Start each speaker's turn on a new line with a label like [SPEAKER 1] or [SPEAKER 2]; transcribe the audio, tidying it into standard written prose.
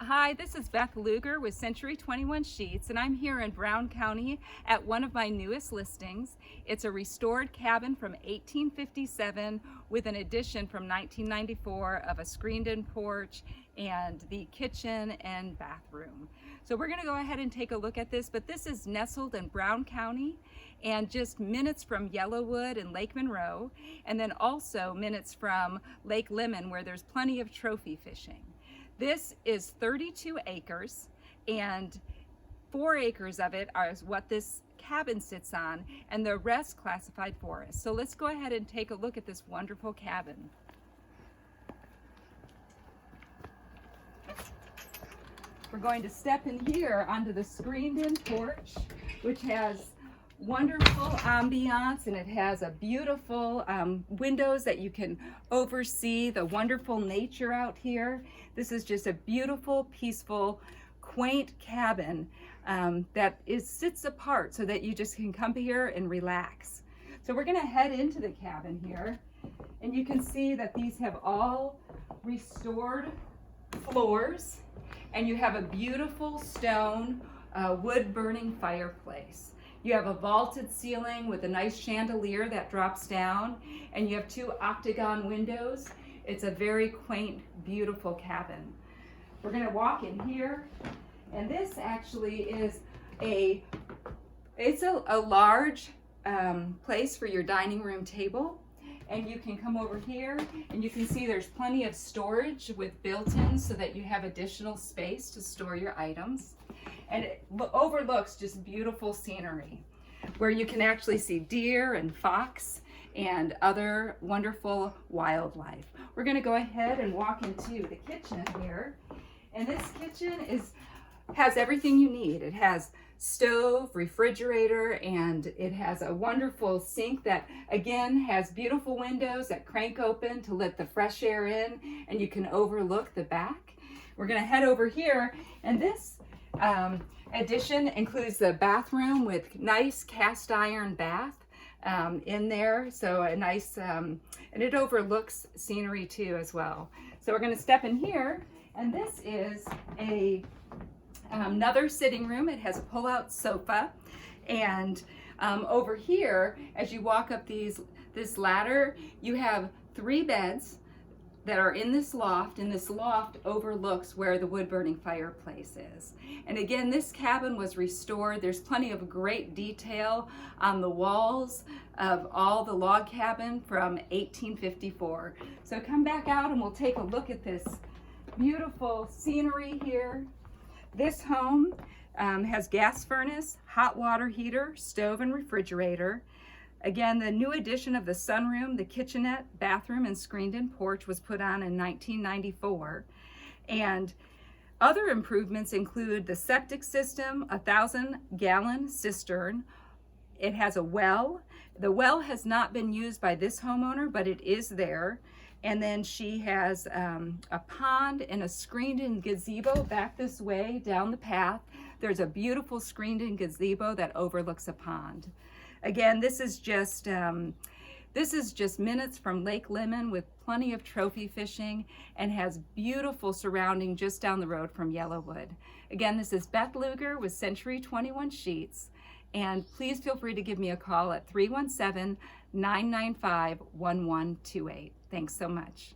[SPEAKER 1] Hi, this is Beth Luger with Century 21 Sheets, and I'm here in Brown County at one of my newest listings. It's a restored cabin from 1857 with an addition from 1994 of a screened-in porch and the kitchen and bathroom. So we're going to go ahead and take a look at this, but this is nestled in Brown County and just minutes from Yellowwood and Lake Monroe, and then also minutes from Lake Lemon where there's plenty of trophy fishing. This is 32 acres, and 4 acres of it is what this cabin sits on, and the rest classified forest. So let's go ahead and take a look at this wonderful cabin. We're going to step in here onto the screened-in porch, which has wonderful ambiance, and it has a beautiful windows that you can oversee the wonderful nature out here. This is just a beautiful, peaceful, quaint cabin that sits apart so that you just can come here and relax. So we're going to head into the cabin here, and you can see that these have all restored floors, and you have a beautiful stone wood burning fireplace. You have a vaulted ceiling with a nice chandelier that drops down, and you have 2 octagon windows. It's a very quaint, beautiful cabin. We're going to walk in here, and this actually is a large place for your dining room table. And you can come over here and you can see there's plenty of storage with built-in so that you have additional space to store your items. And it overlooks just beautiful scenery where you can actually see deer and fox and other wonderful wildlife. We're going to go ahead and walk into the kitchen here. And this kitchen has everything you need. It has stove, refrigerator, and it has a wonderful sink that again has beautiful windows that crank open to let the fresh air in, and you can overlook the back. We're going to head over here, and this addition includes the bathroom with nice cast iron bath in there, so a nice and it overlooks scenery too as well. So we're going to step in here, and this is another sitting room. It has a pull-out sofa, and over here, as you walk up this ladder, you have 3 beds that are in this loft, and this loft overlooks where the wood-burning fireplace is. And again, this cabin was restored. There's plenty of great detail on the walls of all the log cabin from 1854. So come back out and we'll take a look at this beautiful scenery here. This home has gas furnace, hot water heater, stove, and refrigerator. Again, the new addition of the sunroom, the kitchenette, bathroom, and screened-in porch was put on in 1994. And other improvements include the septic system, a 1,000-gallon cistern. It has a well. The well has not been used by this homeowner, but it is there. And then she has a pond and a screened-in gazebo back this way down the path. There's a beautiful screened-in gazebo that overlooks a pond. Again, this is just minutes from Lake Lemon with plenty of trophy fishing, and has beautiful surrounding just down the road from Yellowwood. Again, this is Beth Luger with Century 21 Sheets, and please feel free to give me a call at 317-995-1128. Thanks so much.